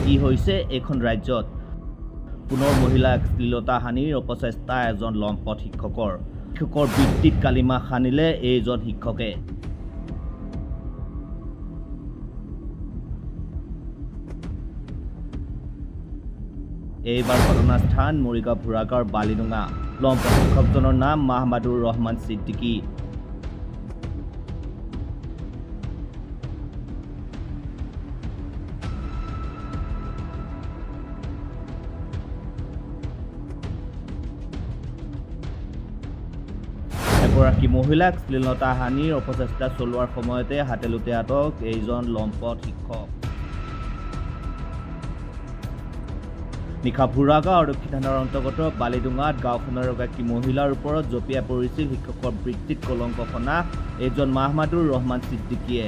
কি হৈছে এইখন ৰাজ্যত পুনৰ মহিলাক শ্লীলতা হানিৰ অপচেষ্টা এজন লম্পট শিক্ষকৰ বৃত্তিত কালিমা সানিলে এইজন শিক্ষকে এইবাৰ ঘটনাস্থান মৰিগাঁও ভুৰাগাঁৱৰ বালিডুঙা লম্পট শিক্ষকজনৰ নাম মাহমাদুৰ ৰহমান ছিদ্দিকী এগৰাকী মহিলাক শ্লীলতা হানিৰ অপচেষ্টা চলোৱাৰ সময়তে হাতেলোতে আটক এইজন লম্পট শিক্ষক নিশা ভুৰাগাঁও আৰক্ষী থানাৰ অন্তৰ্গত বালিডুঙাত গাঁওখনৰ এগৰাকী মহিলাৰ ওপৰত জঁপিয়াই পৰিছিল শিক্ষকৰ বৃত্তিত কলংক সনা এইজন মাহমাদুৰ ৰহমান ছিদ্দিকীয়ে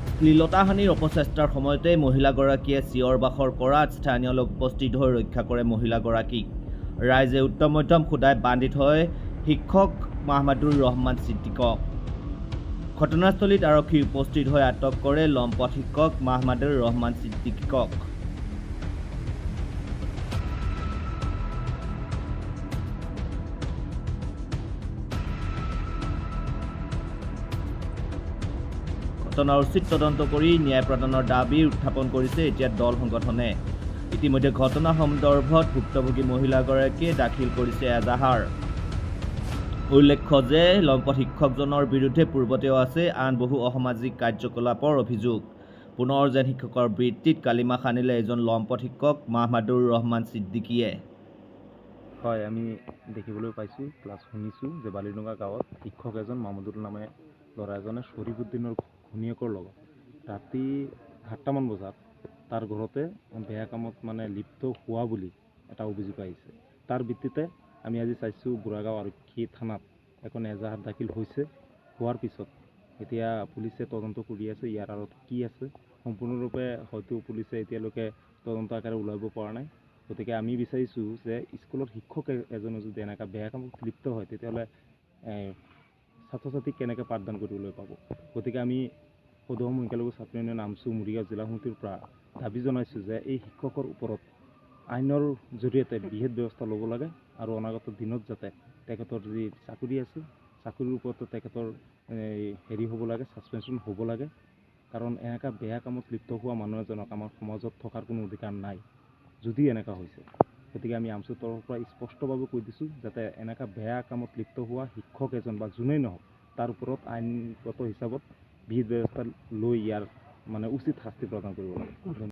শ্লীলতা হানিৰ অপচেষ্টাৰ সময়তে মহিলাগৰাকীয়ে চিঞৰ বাখৰ কৰাত স্থানীয় লোক উপস্থিত হৈ ৰক্ষা কৰে মহিলাগৰাকীক ৰাইজে উত্তম মধ্যম সোধাই বান্ধি থয় শিক্ষক মাহমাদুৰ ৰহমান ছিদ্দিকক ঘটনাস্থলীত আৰক্ষী উপস্থিত হৈ আটক কৰে লম্পট শিক্ষক মাহমাদুৰ ৰহমান ছিদ্দিকক ঘটনাৰ উচিত তদন্ত কৰি ন্যায় প্ৰদানৰ দাবী উত্থাপন কৰিছে এতিয়া দল সংগঠনে ইতিমধ্যে ঘটনা সন্দৰ্ভত ভুক্তভোগী মহিলাগৰাকীয়ে দাখিল কৰিছে এজাহাৰ উল্লেখ্য যে লম্পট শিক্ষকজনৰ বিৰুদ্ধে পূৰ্বতেও আছে আন বহু অসামাজিক কাৰ্যকলাপৰ অভিযোগ পুনৰ যেন শিক্ষকৰ বৃত্তিত কালিমা সানিলে এজন লম্পট শিক্ষক মাহমাদুৰ ৰহমান ছিদ্দিকীয়ে হয় আমি দেখিবলৈ পাইছোঁ ক্লাছ শুনিছোঁ যে বালিডুঙা গাঁৱত শিক্ষক এজন মাহমুদুল নামে ল'ৰা এজনে শ্বৰীফুদ্দিনৰ ঘৈণীয়েকৰ লগত ৰাতি 7টামান বজাত তাৰ ঘৰতে বেয়া কামত লিপ্ত হোৱা বুলি এটা অভিযোগ আহিছে তাৰ ভিত্তিতে আমি আজি চাইছোঁ বুঢ়াগাঁও আৰক্ষী থানাত এখন এজাহাৰ দাখিল হৈছে হোৱাৰ পিছত এতিয়া পুলিচে তদন্ত কৰি আছে ইয়াৰ আঁৰত কি আছে সম্পূৰ্ণৰূপে হয়তো পুলিচে এতিয়ালৈকে তদন্ত আকাৰে ওলাব পৰা নাই গতিকে আমি বিচাৰিছোঁ যে স্কুলৰ শিক্ষক এজনে যদি এনেকুৱা বেয়া কামত লিপ্ত হয় তেতিয়াহ'লে ছাত্ৰ ছাত্ৰীক কেনেকৈ পাঠদান কৰিবলৈ পাব গতিকে আমি সদৌ সংখ্যালঘু ছাত্ৰ ইউনিয়ন নামচু মৰিগাঁও জিলা সমিতিৰ পৰা দাবী জনাইছোঁ যে এই শিক্ষকৰ ওপৰত আইনৰ জৰিয়তে বিহিত ব্যৱস্থা ল'ব লাগে আৰু অনাগত দিনত যাতে তেখেতৰ যি চাকৰি আছে চাকৰিৰ ওপৰতো তেখেতৰ হেৰি হ'ব লাগে ছাছপেনশ্যন হ'ব লাগে কাৰণ এনেকুৱা বেয়া কামত লিপ্ত হোৱা মানুহ এজনক আমাৰ সমাজত থকাৰ কোনো অধিকাৰ নাই যদি এনেকুৱা হৈছে গতিকে আমি আমচুৰ তৰফৰ পৰা স্পষ্টভাৱে কৈ দিছোঁ যাতে এনেকুৱা বেয়া কামত লিপ্ত হোৱা শিক্ষক এজন বা যোনেই নহওক তাৰ ওপৰত আইনগত হিচাপত বিহিত ব্যৱস্থা লৈ ইয়াৰ উচিত শাস্তি প্ৰদান কৰিব লাগে